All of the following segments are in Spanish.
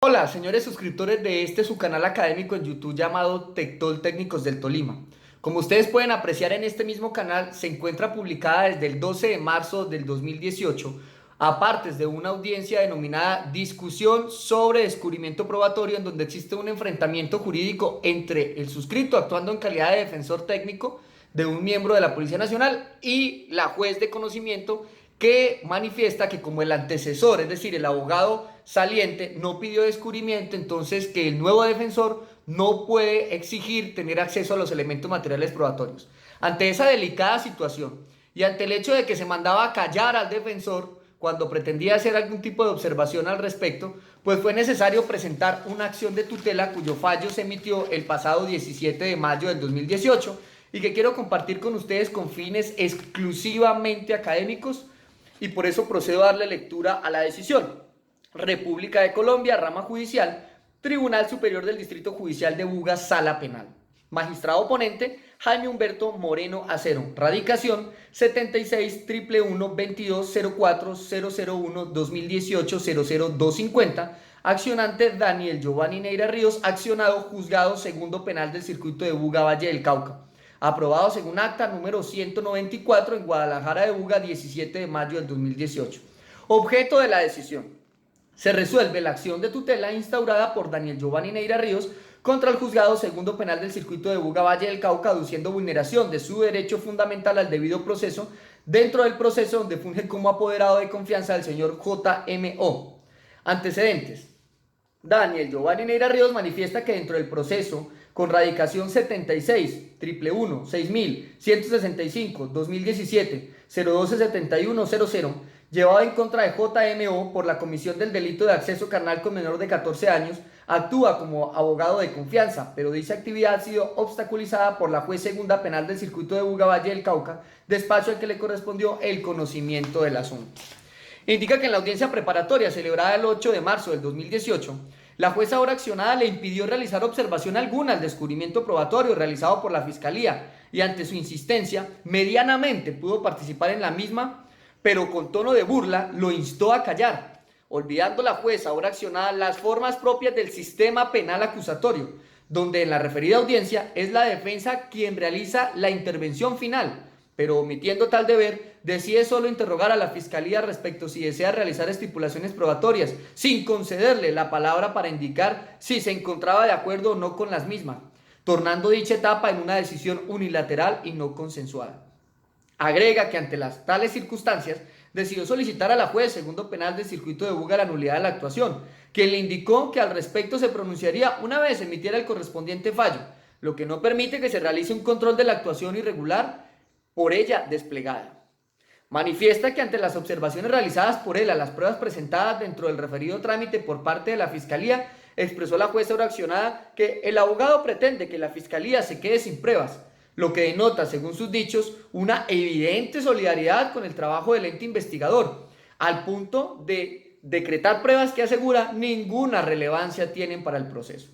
Hola, señores suscriptores de su canal académico en YouTube llamado Tectol Técnicos del Tolima. Como ustedes pueden apreciar en este mismo canal, se encuentra publicada desde el 12 de marzo del 2018, aparte de una audiencia denominada Discusión sobre Descubrimiento Probatorio, en donde existe un enfrentamiento jurídico entre el suscrito actuando en calidad de defensor técnico de un miembro de la Policía Nacional y la juez de conocimiento que manifiesta que como el antecesor, es decir, el abogado saliente, no pidió descubrimiento, entonces que el nuevo defensor no puede exigir tener acceso a los elementos materiales probatorios. Ante esa delicada situación y ante el hecho de que se mandaba a callar al defensor cuando pretendía hacer algún tipo de observación al respecto, pues fue necesario presentar una acción de tutela cuyo fallo se emitió el pasado 17 de mayo del 2018 y que quiero compartir con ustedes con fines exclusivamente académicos, y por eso procedo a darle lectura a la decisión. República de Colombia, rama judicial, Tribunal Superior del Distrito Judicial de Buga, Sala Penal. Magistrado ponente, Jaime Humberto Moreno Acero. Radicación, 76 111 22 04 001 2018 00250. Accionante, Daniel Giovanni Neira Ríos. Accionado, Juzgado Segundo Penal del Circuito de Buga, Valle del Cauca. Aprobado según acta número 194 en Guadalajara de Buga, 17 de mayo del 2018. Objeto de la decisión. Se resuelve la acción de tutela instaurada por Daniel Giovanni Neira Ríos contra el Juzgado Segundo Penal del Circuito de Buga, Valle del Cauca, aduciendo vulneración de su derecho fundamental al debido proceso dentro del proceso donde funge como apoderado de confianza del señor J.M.O. Antecedentes. Daniel Giovanni Neira Ríos manifiesta que dentro del proceso con radicación 76 111 6165 2017 0127100 llevado en contra de J.M.O. por la comisión del delito de acceso carnal con menor de 14 años, actúa como abogado de confianza, pero dicha actividad ha sido obstaculizada por la juez segunda penal del circuito de Buga, Valle del Cauca, despacho al que le correspondió el conocimiento del asunto. Indica que en la audiencia preparatoria celebrada el 8 de marzo del 2018, la jueza ahora accionada le impidió realizar observación alguna al descubrimiento probatorio realizado por la Fiscalía y ante su insistencia, medianamente pudo participar en la misma, pero con tono de burla lo instó a callar, olvidando la jueza ahora accionada las formas propias del sistema penal acusatorio, donde en la referida audiencia es la defensa quien realiza la intervención final, pero omitiendo tal deber, decide solo interrogar a la Fiscalía respecto si desea realizar estipulaciones probatorias, sin concederle la palabra para indicar si se encontraba de acuerdo o no con las mismas, tornando dicha etapa en una decisión unilateral y no consensuada. Agrega que ante las tales circunstancias decidió solicitar a la juez segundo penal del circuito de Buga la nulidad de la actuación, quien le indicó que al respecto se pronunciaría una vez emitiera el correspondiente fallo, lo que no permite que se realice un control de la actuación irregular por ella desplegada. Manifiesta que ante las observaciones realizadas por él a las pruebas presentadas dentro del referido trámite por parte de la Fiscalía, expresó la jueza ahora accionada que el abogado pretende que la Fiscalía se quede sin pruebas, lo que denota, según sus dichos, una evidente solidaridad con el trabajo del ente investigador, al punto de decretar pruebas que asegura ninguna relevancia tienen para el proceso.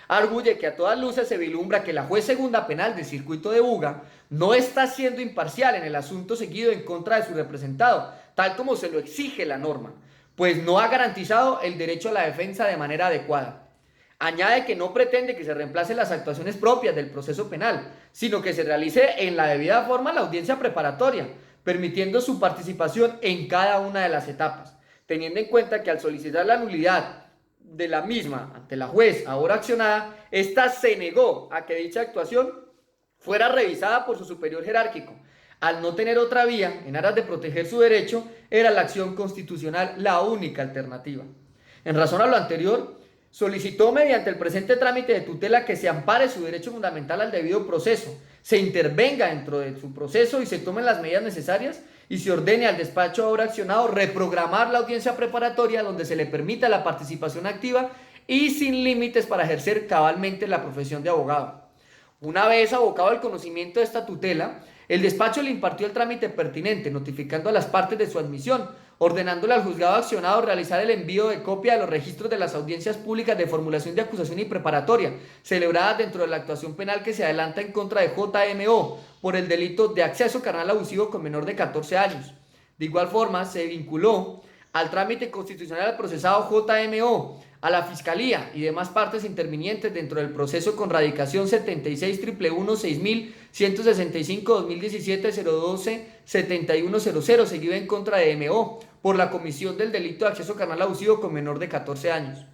Arguye que a todas luces se vislumbra que la juez segunda penal del circuito de Buga no está siendo imparcial en el asunto seguido en contra de su representado, tal como se lo exige la norma, pues no ha garantizado el derecho a la defensa de manera adecuada. Añade que no pretende que se reemplacen las actuaciones propias del proceso penal, sino que se realice en la debida forma la audiencia preparatoria, permitiendo su participación en cada una de las etapas, teniendo en cuenta que al solicitar la nulidad de la misma ante la juez ahora accionada, ésta se negó a que dicha actuación fuera revisada por su superior jerárquico. Al no tener otra vía, en aras de proteger su derecho, era la acción constitucional la única alternativa. En razón a lo anterior, solicitó mediante el presente trámite de tutela que se ampare su derecho fundamental al debido proceso, se intervenga dentro de su proceso y se tomen las medidas necesarias y se ordene al despacho ahora accionado reprogramar la audiencia preparatoria donde se le permita la participación activa y sin límites para ejercer cabalmente la profesión de abogado. Una vez abocado al conocimiento de esta tutela, el despacho le impartió el trámite pertinente, notificando a las partes de su admisión, ordenándole al juzgado accionado realizar el envío de copia de los registros de las audiencias públicas de formulación de acusación y preparatoria, celebradas dentro de la actuación penal que se adelanta en contra de J.M.O. por el delito de acceso carnal abusivo con menor de 14 años. De igual forma, se vinculó al trámite constitucional al procesado J.M.O., a la Fiscalía y demás partes intervinientes dentro del proceso con radicación 76-111-6165-2017-012-7100, seguido en contra de MO por la comisión del delito de acceso carnal abusivo con menor de 14 años.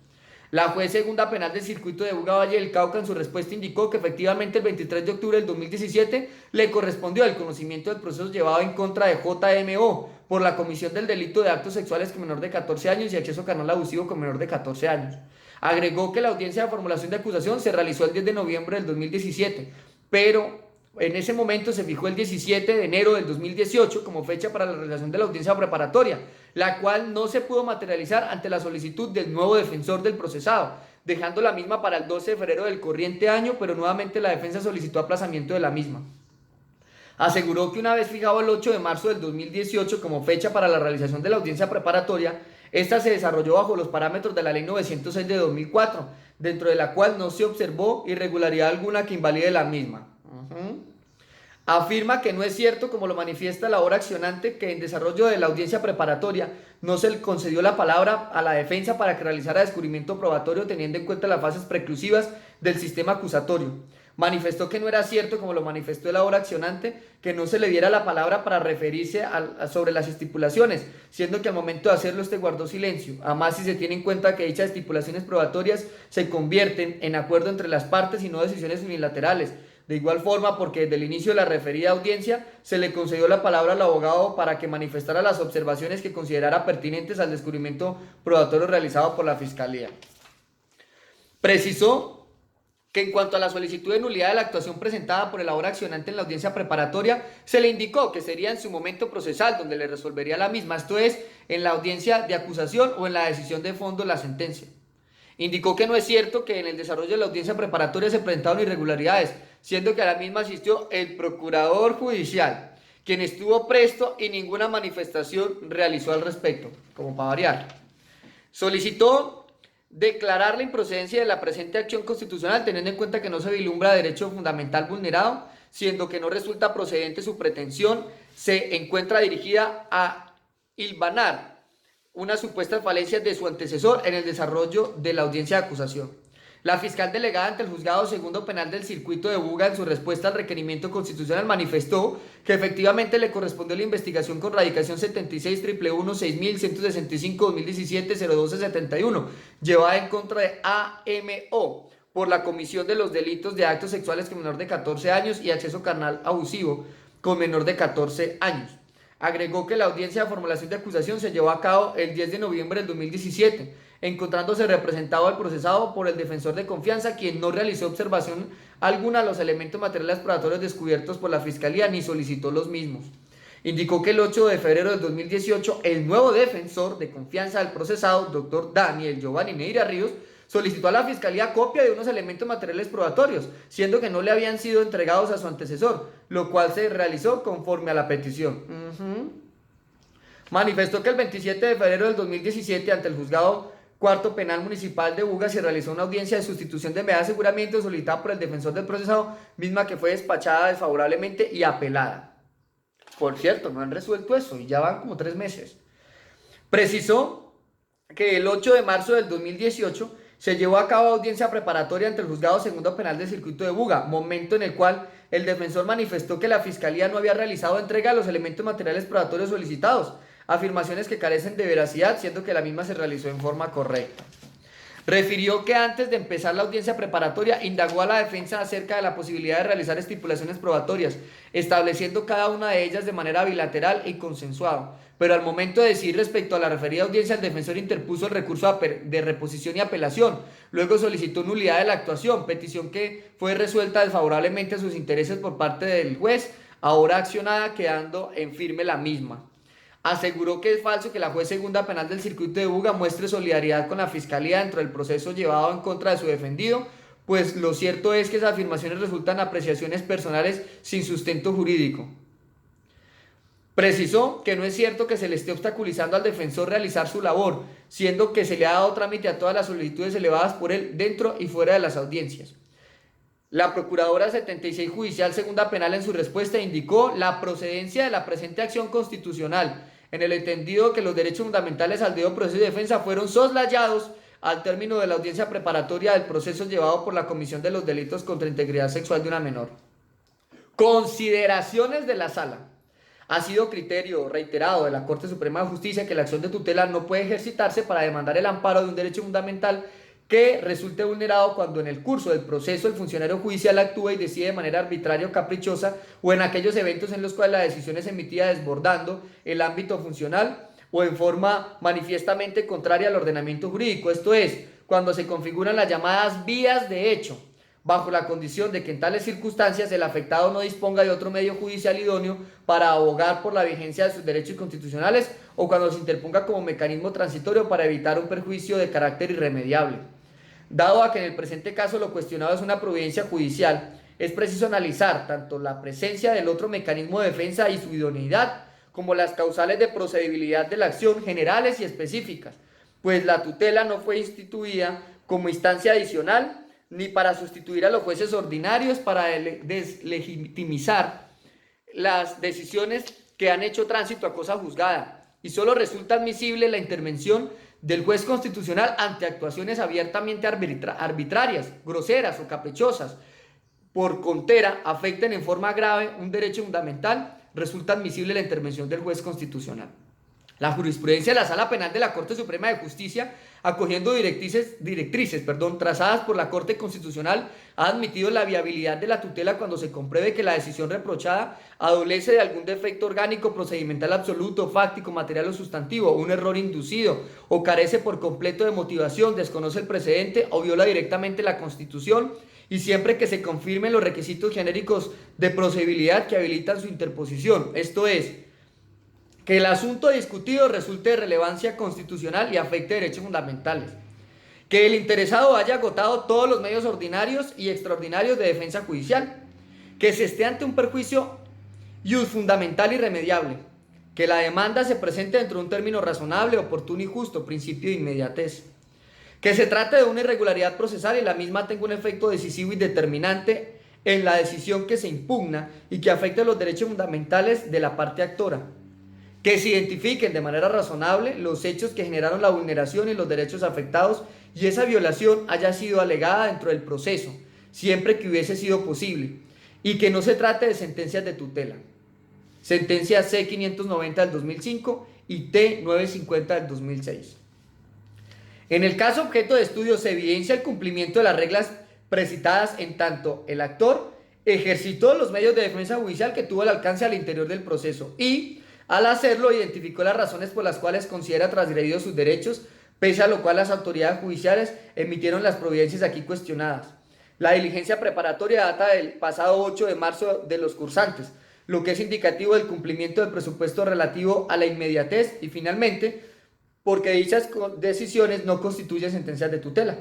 La juez segunda penal del circuito de Buga Valle del Cauca en su respuesta indicó que efectivamente el 23 de octubre del 2017 le correspondió el conocimiento del proceso llevado en contra de JMO por la comisión del delito de actos sexuales con menor de 14 años y acceso carnal abusivo con menor de 14 años. Agregó que la audiencia de formulación de acusación se realizó el 10 de noviembre del 2017, pero en ese momento se fijó el 17 de enero del 2018 como fecha para la realización de la audiencia preparatoria, la cual no se pudo materializar ante la solicitud del nuevo defensor del procesado, dejando la misma para el 12 de febrero del corriente año, pero nuevamente la defensa solicitó aplazamiento de la misma. Aseguró que una vez fijado el 8 de marzo del 2018 como fecha para la realización de la audiencia preparatoria, esta se desarrolló bajo los parámetros de la Ley 906 de 2004, dentro de la cual no se observó irregularidad alguna que invalide la misma. Afirma que no es cierto, como lo manifiesta la hora accionante, que en desarrollo de la audiencia preparatoria no se le concedió la palabra a la defensa para que realizara descubrimiento probatorio teniendo en cuenta las fases preclusivas del sistema acusatorio. Manifestó que no era cierto, como lo manifestó la hora accionante, que no se le diera la palabra para referirse sobre las estipulaciones, siendo que al momento de hacerlo este guardó silencio. Además, si se tiene en cuenta que dichas estipulaciones probatorias se convierten en acuerdo entre las partes y no decisiones unilaterales. De igual forma, porque desde el inicio de la referida audiencia se le concedió la palabra al abogado para que manifestara las observaciones que considerara pertinentes al descubrimiento probatorio realizado por la Fiscalía. Precisó que en cuanto a la solicitud de nulidad de la actuación presentada por el ahora accionante en la audiencia preparatoria, se le indicó que sería en su momento procesal donde le resolvería la misma, esto es, en la audiencia de acusación o en la decisión de fondo de la sentencia. Indicó que no es cierto que en el desarrollo de la audiencia preparatoria se presentaron irregularidades, siendo que a la misma asistió el procurador judicial, quien estuvo presto y ninguna manifestación realizó al respecto, como para variar. Solicitó declarar la improcedencia de la presente acción constitucional, teniendo en cuenta que no se vislumbra derecho fundamental vulnerado, siendo que no resulta procedente su pretensión, se encuentra dirigida a hilvanar unas supuestas falencias de su antecesor en el desarrollo de la audiencia de acusación. La fiscal delegada ante el juzgado segundo penal del circuito de Buga en su respuesta al requerimiento constitucional manifestó que efectivamente le correspondió la investigación con radicación 76-111-6165-2017-012-71 llevada en contra de AMO por la comisión de los delitos de actos sexuales con menor de 14 años y acceso carnal abusivo con menor de 14 años. Agregó que la audiencia de formulación de acusación se llevó a cabo el 10 de noviembre del 2017, encontrándose representado al procesado por el defensor de confianza, quien no realizó observación alguna a los elementos materiales probatorios descubiertos por la Fiscalía ni solicitó los mismos. Indicó que el 8 de febrero del 2018, el nuevo defensor de confianza del procesado, doctor Daniel Giovanni Neira Ríos, solicitó a la Fiscalía copia de unos elementos materiales probatorios, siendo que no le habían sido entregados a su antecesor, lo cual se realizó conforme a la petición. Manifestó que el 27 de febrero del 2017, ante el juzgado Cuarto Penal Municipal de Buga, se realizó una audiencia de sustitución de medida de aseguramiento solicitada por el defensor del procesado, misma que fue despachada desfavorablemente y apelada. Por cierto, no han resuelto eso y ya van como 3 meses. Precisó que el 8 de marzo del 2018 se llevó a cabo audiencia preparatoria ante el juzgado segundo penal del circuito de Buga, momento en el cual el defensor manifestó que la Fiscalía no había realizado entrega de los elementos materiales probatorios solicitados, afirmaciones que carecen de veracidad, siendo que la misma se realizó en forma correcta. Refirió que antes de empezar la audiencia preparatoria indagó a la defensa acerca de la posibilidad de realizar estipulaciones probatorias, estableciendo cada una de ellas de manera bilateral y consensuada. Pero al momento de decidir respecto a la referida audiencia, el defensor interpuso el recurso de reposición y apelación. Luego solicitó nulidad de la actuación, petición que fue resuelta desfavorablemente a sus intereses por parte del juez, ahora accionada, quedando en firme la misma. Aseguró que es falso que la juez segunda penal del circuito de Buga muestre solidaridad con la Fiscalía dentro del proceso llevado en contra de su defendido, pues lo cierto es que esas afirmaciones resultan apreciaciones personales sin sustento jurídico. Precisó que no es cierto que se le esté obstaculizando al defensor realizar su labor, siendo que se le ha dado trámite a todas las solicitudes elevadas por él dentro y fuera de las audiencias. La Procuradora 76 Judicial Segunda Penal en su respuesta indicó la procedencia de la presente acción constitucional, en el entendido que los derechos fundamentales al debido proceso de defensa fueron soslayados al término de la audiencia preparatoria del proceso llevado por la comisión de los delitos contra integridad sexual de una menor. Consideraciones de la Sala. Ha sido criterio reiterado de la Corte Suprema de Justicia que la acción de tutela no puede ejercitarse para demandar el amparo de un derecho fundamental que resulte vulnerado cuando en el curso del proceso el funcionario judicial actúa y decide de manera arbitraria o caprichosa, o en aquellos eventos en los cuales la decisión es emitida desbordando el ámbito funcional o en forma manifiestamente contraria al ordenamiento jurídico. Esto es, cuando se configuran las llamadas vías de hecho, bajo la condición de que en tales circunstancias el afectado no disponga de otro medio judicial idóneo para abogar por la vigencia de sus derechos constitucionales, o cuando se interponga como mecanismo transitorio para evitar un perjuicio de carácter irremediable. Dado a que en el presente caso lo cuestionado es una providencia judicial, es preciso analizar tanto la presencia del otro mecanismo de defensa y su idoneidad, como las causales de procedibilidad de la acción generales y específicas, pues la tutela no fue instituida como instancia adicional ni para sustituir a los jueces ordinarios para deslegitimizar las decisiones que han hecho tránsito a cosa juzgada, y solo resulta admisible la intervención del juez constitucional ante actuaciones abiertamente arbitrarias, groseras o caprichosas, por contera, afecten en forma grave un derecho fundamental, resulta admisible la intervención del juez constitucional. La jurisprudencia de la Sala Penal de la Corte Suprema de Justicia, acogiendo directrices trazadas por la Corte Constitucional, ha admitido la viabilidad de la tutela cuando se compruebe que la decisión reprochada adolece de algún defecto orgánico, procedimental absoluto, fáctico, material o sustantivo, un error inducido, o carece por completo de motivación, desconoce el precedente o viola directamente la Constitución, y siempre que se confirmen los requisitos genéricos de procedibilidad que habilitan su interposición. Esto es, que el asunto discutido resulte de relevancia constitucional y afecte derechos fundamentales, que el interesado haya agotado todos los medios ordinarios y extraordinarios de defensa judicial, que se esté ante un perjuicio fundamental irremediable, que la demanda se presente dentro de un término razonable, oportuno y justo, principio de inmediatez, que se trate de una irregularidad procesal y la misma tenga un efecto decisivo y determinante en la decisión que se impugna y que afecte los derechos fundamentales de la parte actora, que se identifiquen de manera razonable los hechos que generaron la vulneración y los derechos afectados y esa violación haya sido alegada dentro del proceso, siempre que hubiese sido posible, y que no se trate de sentencias de tutela. Sentencia C-590 del 2005 y T-950 del 2006. En el caso objeto de estudio se evidencia el cumplimiento de las reglas precitadas en tanto el actor ejercitó los medios de defensa judicial que tuvo al alcance al interior del proceso y, al hacerlo, identificó las razones por las cuales considera transgredidos sus derechos, pese a lo cual las autoridades judiciales emitieron las providencias aquí cuestionadas. La diligencia preparatoria data del pasado 8 de marzo de los cursantes, lo que es indicativo del cumplimiento del presupuesto relativo a la inmediatez y, finalmente, porque dichas decisiones no constituyen sentencias de tutela.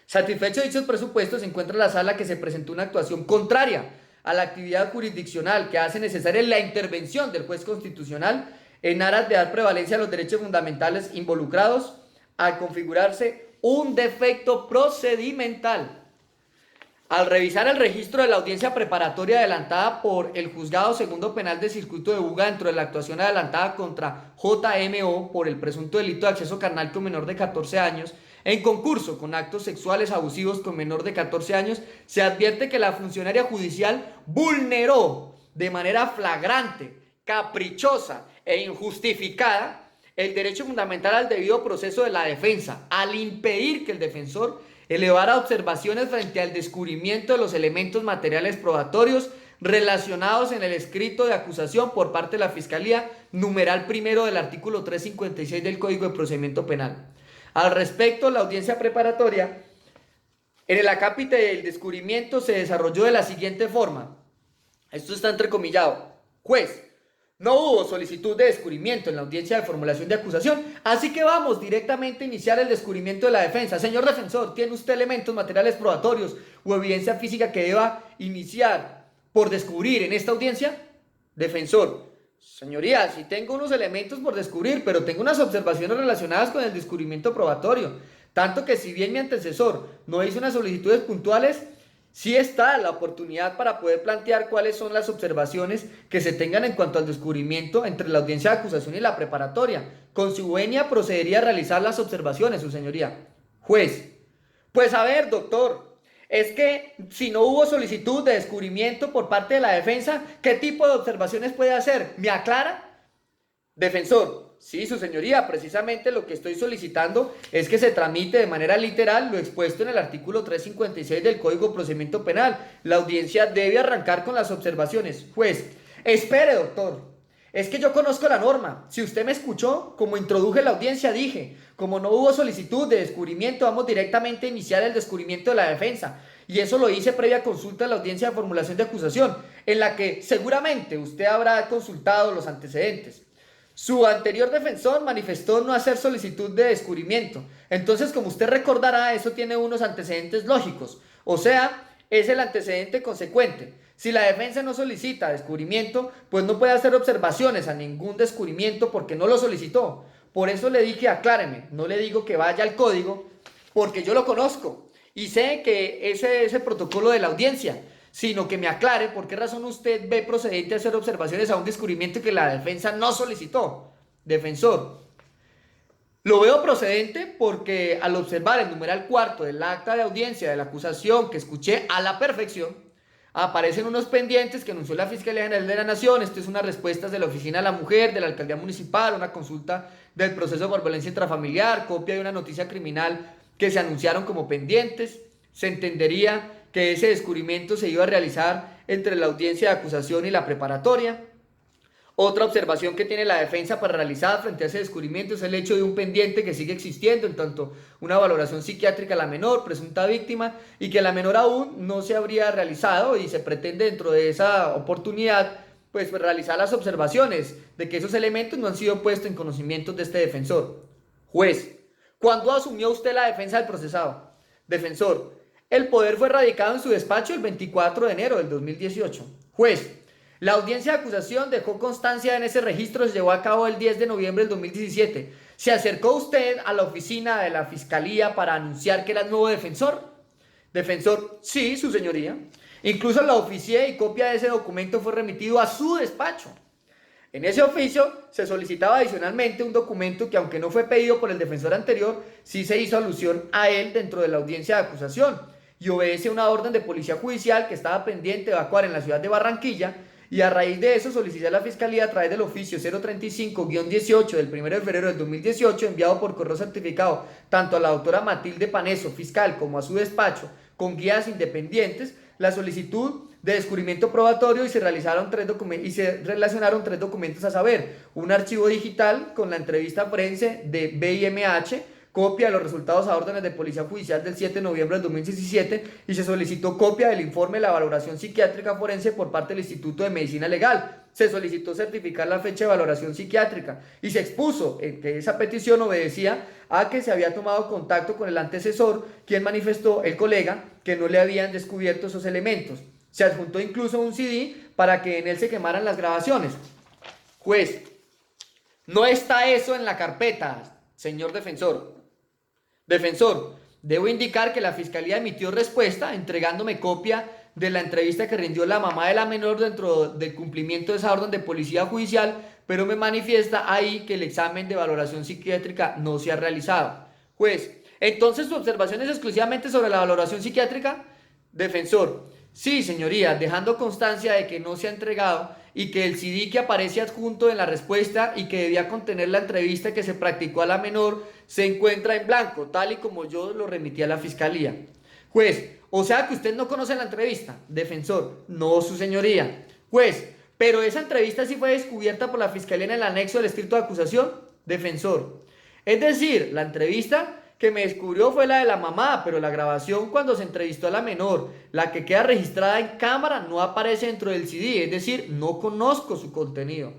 Satisfecho dichos presupuestos, se encuentra la sala que se presentó una actuación contraria a la actividad jurisdiccional que hace necesaria la intervención del juez constitucional en aras de dar prevalencia a los derechos fundamentales involucrados al configurarse un defecto procedimental. Al revisar el registro de la audiencia preparatoria adelantada por el Juzgado Segundo Penal de Circuito de Buga dentro de la actuación adelantada contra JMO por el presunto delito de acceso carnal con menor de 14 años, en concurso con actos sexuales abusivos con menor de 14 años, se advierte que la funcionaria judicial vulneró de manera flagrante, caprichosa e injustificada el derecho fundamental al debido proceso de la defensa, al impedir que el defensor elevara observaciones frente al descubrimiento de los elementos materiales probatorios relacionados en el escrito de acusación por parte de la Fiscalía, numeral primero del artículo 356 del Código de Procedimiento Penal. Al respecto, la audiencia preparatoria, en el acápite del descubrimiento, se desarrolló de la siguiente forma. Esto está entrecomillado. Juez, no hubo solicitud de descubrimiento en la audiencia de formulación de acusación, así que vamos directamente a iniciar el descubrimiento de la defensa. Señor defensor, ¿tiene usted elementos materiales probatorios o evidencia física que deba iniciar por descubrir en esta audiencia? Defensor, señoría, sí tengo unos elementos por descubrir, pero tengo unas observaciones relacionadas con el descubrimiento probatorio. Tanto que si bien mi antecesor no hizo unas solicitudes puntuales, Sí está la oportunidad para poder plantear cuáles son las observaciones que se tengan en cuanto al descubrimiento entre la audiencia de acusación y la preparatoria. Con su venia procedería a realizar las observaciones, su señoría. Juez. Pues a ver, doctor, es que si no hubo solicitud de descubrimiento por parte de la defensa, ¿qué tipo de observaciones puede hacer? ¿Me aclara? Defensor, sí, su señoría, precisamente lo que estoy solicitando es que se tramite de manera literal lo expuesto en el artículo 356 del Código de Procedimiento Penal. La audiencia debe arrancar con las observaciones. Juez, espere, doctor. Es que yo conozco la norma. Si usted me escuchó, como introduje la audiencia, dije, como no hubo solicitud de descubrimiento, vamos directamente a iniciar el descubrimiento de la defensa. Y eso lo hice previa consulta a la audiencia de formulación de acusación, en la que seguramente usted habrá consultado los antecedentes. Su anterior defensor manifestó no hacer solicitud de descubrimiento. Entonces, como usted recordará, eso tiene unos antecedentes lógicos. O sea, es el antecedente consecuente. Si la defensa no solicita descubrimiento, pues no puede hacer observaciones a ningún descubrimiento porque no lo solicitó. Por eso le dije acláreme, no le digo que vaya al código, porque yo lo conozco y sé que ese es el protocolo de la audiencia, sino que me aclare por qué razón usted ve procedente a hacer observaciones a un descubrimiento que la defensa no solicitó. Defensor, lo veo procedente porque al observar el numeral cuarto del acta de audiencia de la acusación que escuché a la perfección, aparecen unos pendientes que anunció la Fiscalía General de la Nación. Esto es unas respuestas de la Oficina de la Mujer, de la Alcaldía Municipal, una consulta del proceso por violencia intrafamiliar, copia de una noticia criminal que se anunciaron como pendientes. Se entendería que ese descubrimiento se iba a realizar entre la audiencia de acusación y la preparatoria. Otra observación que tiene la defensa para realizar frente a ese descubrimiento es el hecho de un pendiente que sigue existiendo, en tanto una valoración psiquiátrica a la menor, presunta víctima, y que la menor aún no se habría realizado y se pretende dentro de esa oportunidad pues realizar las observaciones de que esos elementos no han sido puestos en conocimiento de este defensor. Juez, ¿cuándo asumió usted la defensa del procesado? Defensor, el poder fue radicado en su despacho el 24 de enero del 2018. Juez, la audiencia de acusación dejó constancia en ese registro, se llevó a cabo el 10 de noviembre del 2017. ¿Se acercó usted a la oficina de la Fiscalía para anunciar que era el nuevo defensor? Defensor, sí, su señoría. Incluso la oficié y copia de ese documento fue remitido a su despacho. En ese oficio se solicitaba adicionalmente un documento que, aunque no fue pedido por el defensor anterior, sí se hizo alusión a él dentro de la audiencia de acusación y obedece a una orden de policía judicial que estaba pendiente de evacuar en la ciudad de Barranquilla. Y a raíz de eso solicité a la Fiscalía a través del oficio 035-18 del 1 de febrero del 2018, enviado por correo certificado tanto a la doctora Matilde Paneso, fiscal, como a su despacho, con guías independientes, la solicitud de descubrimiento probatorio y se relacionaron tres documentos a saber: un archivo digital con la entrevista forense de BIMH, copia de los resultados a órdenes de policía judicial del 7 de noviembre del 2017, y se solicitó copia del informe de la valoración psiquiátrica forense por parte del Instituto de Medicina Legal. Se solicitó certificar la fecha de valoración psiquiátrica y se expuso que esa petición obedecía a que se había tomado contacto con el antecesor, quien manifestó, el colega, que no le habían descubierto esos elementos. Se adjuntó incluso un CD para que en él se quemaran las grabaciones. Juez, no está eso en la carpeta, señor defensor. Defensor, debo indicar que la Fiscalía emitió respuesta entregándome copia de la entrevista que rindió la mamá de la menor dentro del cumplimiento de esa orden de policía judicial, pero me manifiesta ahí que el examen de valoración psiquiátrica no se ha realizado. Juez, entonces su observación es exclusivamente sobre la valoración psiquiátrica. Defensor, sí, señoría, dejando constancia de que no se ha entregado y que el CD que aparece adjunto en la respuesta y que debía contener la entrevista que se practicó a la menor se encuentra en blanco, tal y como yo lo remití a la Fiscalía. Juez, o sea que usted no conoce la entrevista. Defensor, no, su señoría. Juez, pero esa entrevista sí fue descubierta por la Fiscalía en el anexo del escrito de acusación. Defensor, es decir, la entrevista que me descubrió fue la de la mamá, pero la grabación cuando se entrevistó a la menor, la que queda registrada en cámara, no aparece dentro del CD, es decir, no conozco su contenido.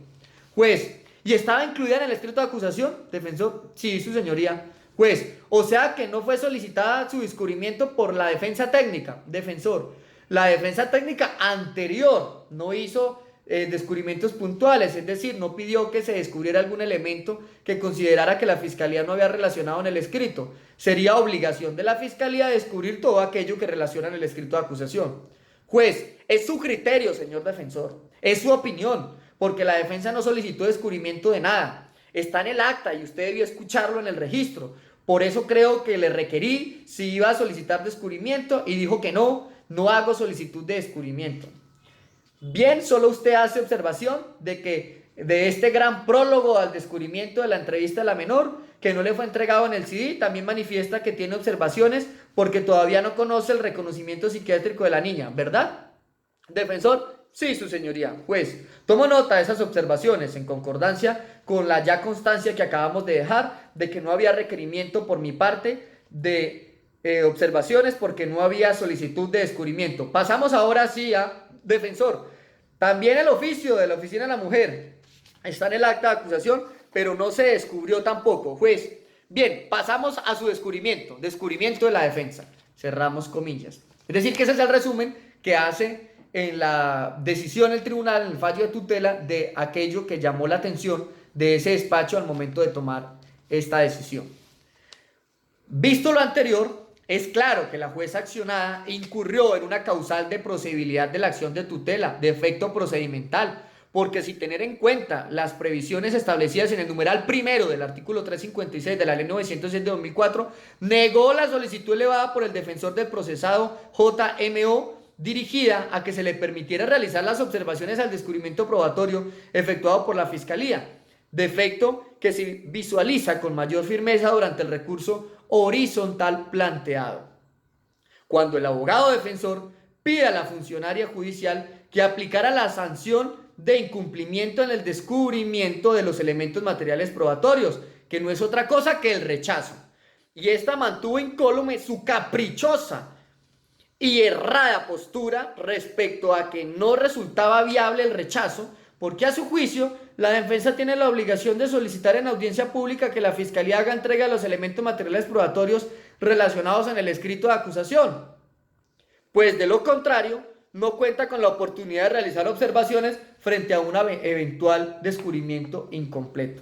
Juez, ¿y estaba incluida en el escrito de acusación? Defensor, sí, su señoría. Juez, o sea que no fue solicitada su descubrimiento por la defensa técnica. Defensor, la defensa técnica anterior no hizo descubrimientos puntuales, es decir, no pidió que se descubriera algún elemento que considerara que la fiscalía no había relacionado en el escrito. Sería obligación de la fiscalía descubrir todo aquello que relaciona en el escrito de acusación. Juez, es su criterio, señor defensor, es su opinión, porque la defensa no solicitó descubrimiento de nada. Está en el acta y usted debió escucharlo en el registro. Por eso creo que le requerí si iba a solicitar descubrimiento y dijo que no, no hago solicitud de descubrimiento. Bien, solo usted hace observación de que de este gran prólogo al descubrimiento de la entrevista de la menor, que no le fue entregado en el CD, también manifiesta que tiene observaciones porque todavía no conoce el reconocimiento psiquiátrico de la niña, ¿verdad? Defensor, sí, su señoría. Juez, tomo nota de esas observaciones en concordancia con la ya constancia que acabamos de dejar de que no había requerimiento por mi parte de observaciones porque no había solicitud de descubrimiento. Pasamos ahora sí a defensor. También el oficio de la Oficina de la Mujer está en el acta de acusación, pero no se descubrió tampoco. Juez, bien, pasamos a su descubrimiento, descubrimiento de la defensa. Cerramos comillas. Es decir, que ese es el resumen que hace en la decisión el tribunal, en el fallo de tutela, de aquello que llamó la atención de ese despacho al momento de tomar esta decisión. Visto lo anterior, es claro que la jueza accionada incurrió en una causal de procedibilidad de la acción de tutela, de efecto procedimental, porque sin tener en cuenta las previsiones establecidas en el numeral primero del artículo 356 de la ley 906 de 2004, negó la solicitud elevada por el defensor del procesado JMO, dirigida a que se le permitiera realizar las observaciones al descubrimiento probatorio efectuado por la Fiscalía, defecto que se visualiza con mayor firmeza durante el recurso horizontal planteado. Cuando el abogado defensor pide a la funcionaria judicial que aplicara la sanción de incumplimiento en el descubrimiento de los elementos materiales probatorios, que no es otra cosa que el rechazo. Y esta mantuvo incólume su caprichosa y errada postura respecto a que no resultaba viable el rechazo, porque a su juicio la defensa tiene la obligación de solicitar en audiencia pública que la Fiscalía haga entrega de los elementos materiales probatorios relacionados en el escrito de acusación, pues de lo contrario no cuenta con la oportunidad de realizar observaciones frente a un eventual descubrimiento incompleto.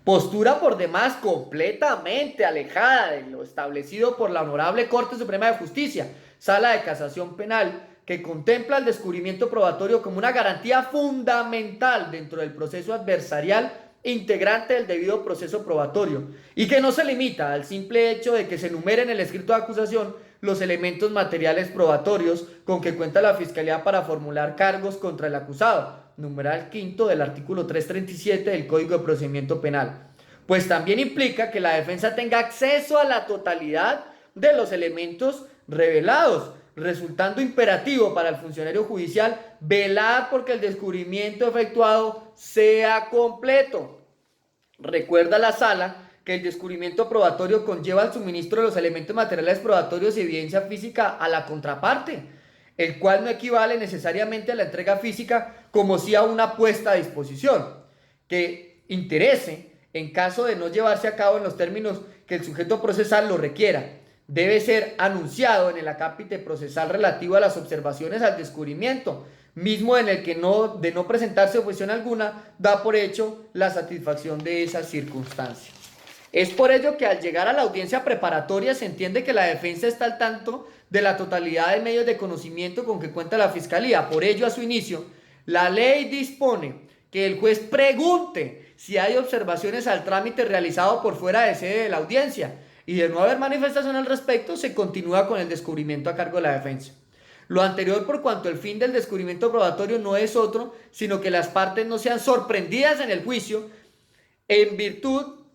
Postura por demás completamente alejada de lo establecido por la Honorable Corte Suprema de Justicia, Sala de Casación Penal, que contempla el descubrimiento probatorio como una garantía fundamental dentro del proceso adversarial integrante del debido proceso probatorio y que no se limita al simple hecho de que se enumeren en el escrito de acusación los elementos materiales probatorios con que cuenta la Fiscalía para formular cargos contra el acusado, numeral quinto del artículo 337 del Código de Procedimiento Penal, pues también implica que la defensa tenga acceso a la totalidad de los elementos revelados, resultando imperativo para el funcionario judicial velar porque el descubrimiento efectuado sea completo. Recuerda la sala que el descubrimiento probatorio conlleva el suministro de los elementos materiales probatorios y evidencia física a la contraparte, el cual no equivale necesariamente a la entrega física como si a una puesta a disposición, que interese en caso de no llevarse a cabo en los términos que el sujeto procesal lo requiera. Debe ser anunciado en el acápite procesal relativo a las observaciones al descubrimiento, mismo en el que de no presentarse objeción alguna, da por hecho la satisfacción de esas circunstancias. Es por ello que al llegar a la audiencia preparatoria se entiende que la defensa está al tanto de la totalidad de medios de conocimiento con que cuenta la Fiscalía. Por ello, a su inicio, la ley dispone que el juez pregunte si hay observaciones al trámite realizado por fuera de sede de la audiencia, y de no haber manifestación al respecto, se continúa con el descubrimiento a cargo de la defensa. Lo anterior por cuanto el fin del descubrimiento probatorio no es otro, sino que las partes no sean sorprendidas en el juicio en virtud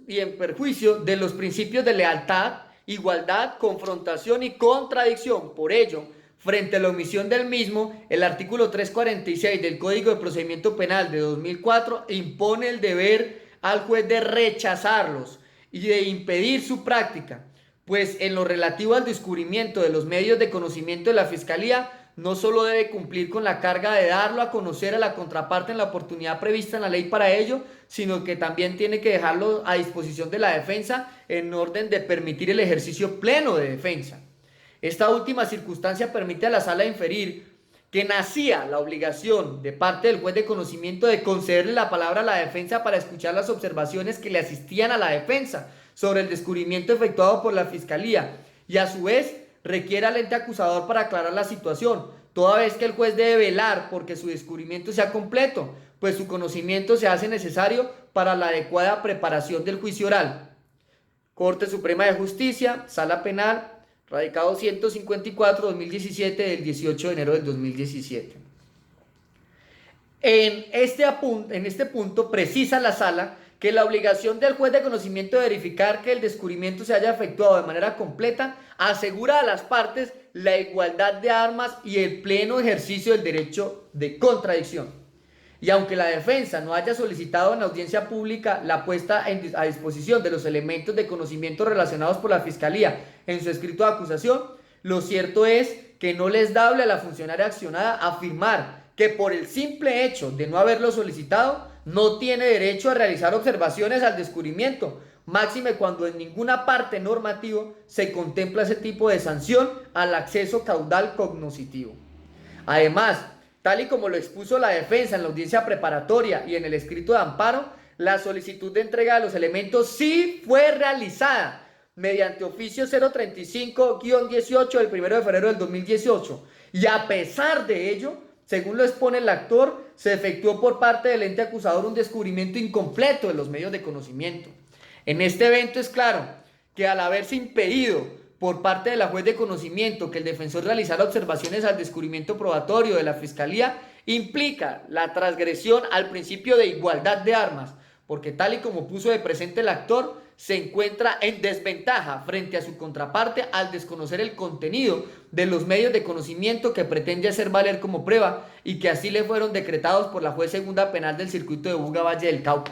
y en perjuicio de los principios de lealtad, igualdad, confrontación y contradicción. Por ello, frente a la omisión del mismo, el artículo 346 del Código de Procedimiento Penal de 2004 impone el deber al juez de rechazarlos y de impedir su práctica, pues en lo relativo al descubrimiento de los medios de conocimiento de la Fiscalía, no solo debe cumplir con la carga de darlo a conocer a la contraparte en la oportunidad prevista en la ley para ello, sino que también tiene que dejarlo a disposición de la defensa en orden de permitir el ejercicio pleno de defensa. Esta última circunstancia permite a la sala inferir que nacía la obligación de parte del juez de conocimiento de concederle la palabra a la defensa para escuchar las observaciones que le asistían a la defensa sobre el descubrimiento efectuado por la fiscalía, y a su vez requiere al ente acusador para aclarar la situación, toda vez que el juez debe velar porque su descubrimiento sea completo, pues su conocimiento se hace necesario para la adecuada preparación del juicio oral. Corte Suprema de Justicia, Sala Penal, radicado 154-2017 del 18 de enero del 2017. En este punto precisa la Sala que la obligación del juez de conocimiento de verificar que el descubrimiento se haya efectuado de manera completa asegura a las partes la igualdad de armas y el pleno ejercicio del derecho de contradicción. Y aunque la defensa no haya solicitado en audiencia pública la puesta a disposición de los elementos de conocimiento relacionados por la Fiscalía en su escrito de acusación, lo cierto es que no les es dable a la funcionaria accionada afirmar que por el simple hecho de no haberlo solicitado, no tiene derecho a realizar observaciones al descubrimiento, máxime cuando en ninguna parte normativa se contempla ese tipo de sanción al acceso caudal cognoscitivo. Además, tal y como lo expuso la defensa en la audiencia preparatoria y en el escrito de amparo, la solicitud de entrega de los elementos sí fue realizada mediante oficio 035-18 del 1 de febrero del 2018, y a pesar de ello, según lo expone el actor, se efectuó por parte del ente acusador un descubrimiento incompleto de los medios de conocimiento. En este evento es claro que al haberse impedido por parte de la juez de conocimiento que el defensor realizara observaciones al descubrimiento probatorio de la Fiscalía, implica la transgresión al principio de igualdad de armas, porque tal y como puso de presente el actor, se encuentra en desventaja frente a su contraparte al desconocer el contenido de los medios de conocimiento que pretende hacer valer como prueba y que así le fueron decretados por la juez segunda penal del circuito de Buga Valle del Cauca.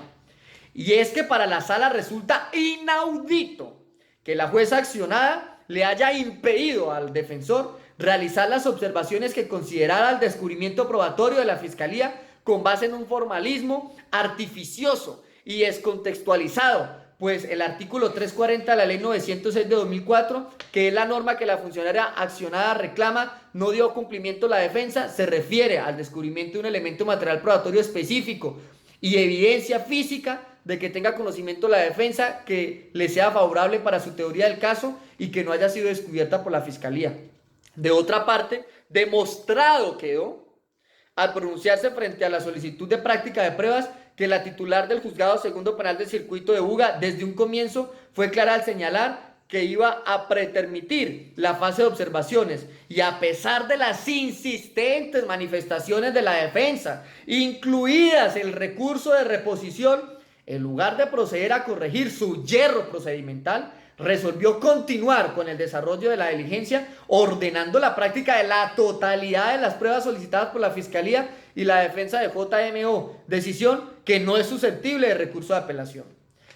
Y es que para la sala resulta inaudito que la jueza accionada le haya impedido al defensor realizar las observaciones que considerara el descubrimiento probatorio de la Fiscalía con base en un formalismo artificioso y descontextualizado, pues el artículo 340 de la ley 906 de 2004, que es la norma que la funcionaria accionada reclama, no dio cumplimiento a la defensa, se refiere al descubrimiento de un elemento material probatorio específico y evidencia física de que tenga conocimiento la defensa que le sea favorable para su teoría del caso y que no haya sido descubierta por la Fiscalía. De otra parte, demostrado quedó, al pronunciarse frente a la solicitud de práctica de pruebas, que la titular del Juzgado Segundo Penal del Circuito de Buga desde un comienzo fue clara al señalar que iba a pretermitir la fase de observaciones, y a pesar de las insistentes manifestaciones de la defensa, incluidas el recurso de reposición, en lugar de proceder a corregir su yerro procedimental, resolvió continuar con el desarrollo de la diligencia, ordenando la práctica de la totalidad de las pruebas solicitadas por la Fiscalía y la defensa de JMO, decisión que no es susceptible de recurso de apelación.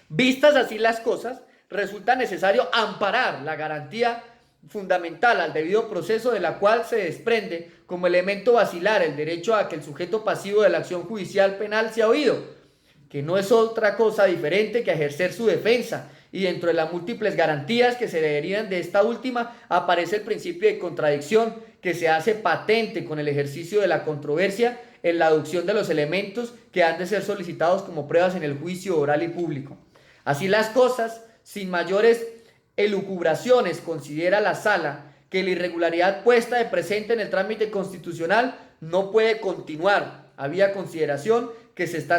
Vistas así las cosas, resulta necesario amparar la garantía fundamental al debido proceso, de la cual se desprende como elemento basilar el derecho a que el sujeto pasivo de la acción judicial penal sea oído, que no es otra cosa diferente que ejercer su defensa, y dentro de las múltiples garantías que se derivan de esta última aparece el principio de contradicción, que se hace patente con el ejercicio de la controversia en la aducción de los elementos que han de ser solicitados como pruebas en el juicio oral y público. Así las cosas, sin mayores elucubraciones, considera la sala que la irregularidad puesta de presente en el trámite constitucional no puede continuar, había consideración que se está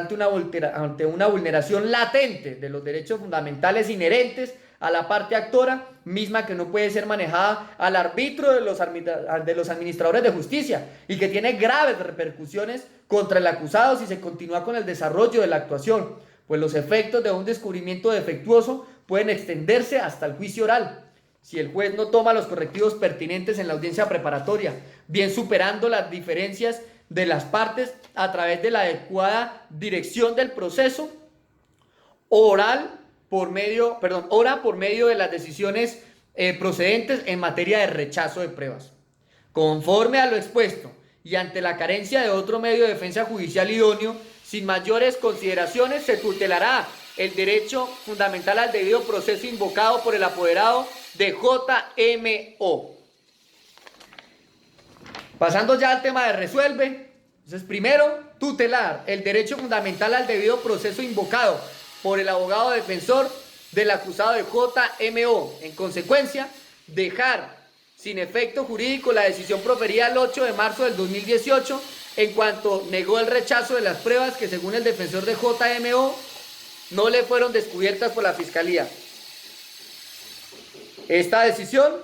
ante una vulneración latente de los derechos fundamentales inherentes a la parte actora, misma que no puede ser manejada al arbitrio de los administradores de justicia y que tiene graves repercusiones contra el acusado si se continúa con el desarrollo de la actuación, pues los efectos de un descubrimiento defectuoso pueden extenderse hasta el juicio oral, si el juez no toma los correctivos pertinentes en la audiencia preparatoria, bien superando las diferencias de las partes a través de la adecuada dirección del proceso ora por medio de las decisiones procedentes en materia de rechazo de pruebas. Conforme a lo expuesto y ante la carencia de otro medio de defensa judicial idóneo, sin mayores consideraciones se tutelará el derecho fundamental al debido proceso invocado por el apoderado de JMO. Pasando ya al tema de resuelve. Entonces, primero, tutelar el derecho fundamental al debido proceso invocado por el abogado defensor del acusado de JMO. En consecuencia, dejar sin efecto jurídico la decisión proferida el 8 de marzo del 2018 en cuanto negó el rechazo de las pruebas que, según el defensor de JMO, no le fueron descubiertas por la Fiscalía. Esta decisión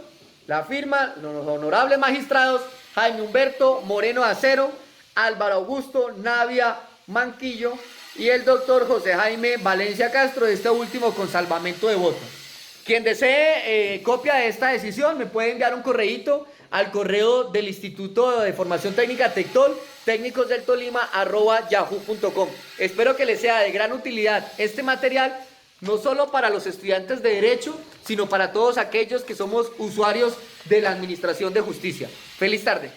la firman los honorables magistrados Jaime Humberto Moreno Acero, Álvaro Augusto Navia Manquillo y el doctor José Jaime Valencia Castro, este último con salvamento de votos. Quien desee copia de esta decisión me puede enviar un correíto al correo del Instituto de Formación Técnica Tectol, técnicosdeltolima@yahoo.com. Espero que les sea de gran utilidad este material, no solo para los estudiantes de Derecho, sino para todos aquellos que somos usuarios de la Administración de Justicia. Feliz tarde.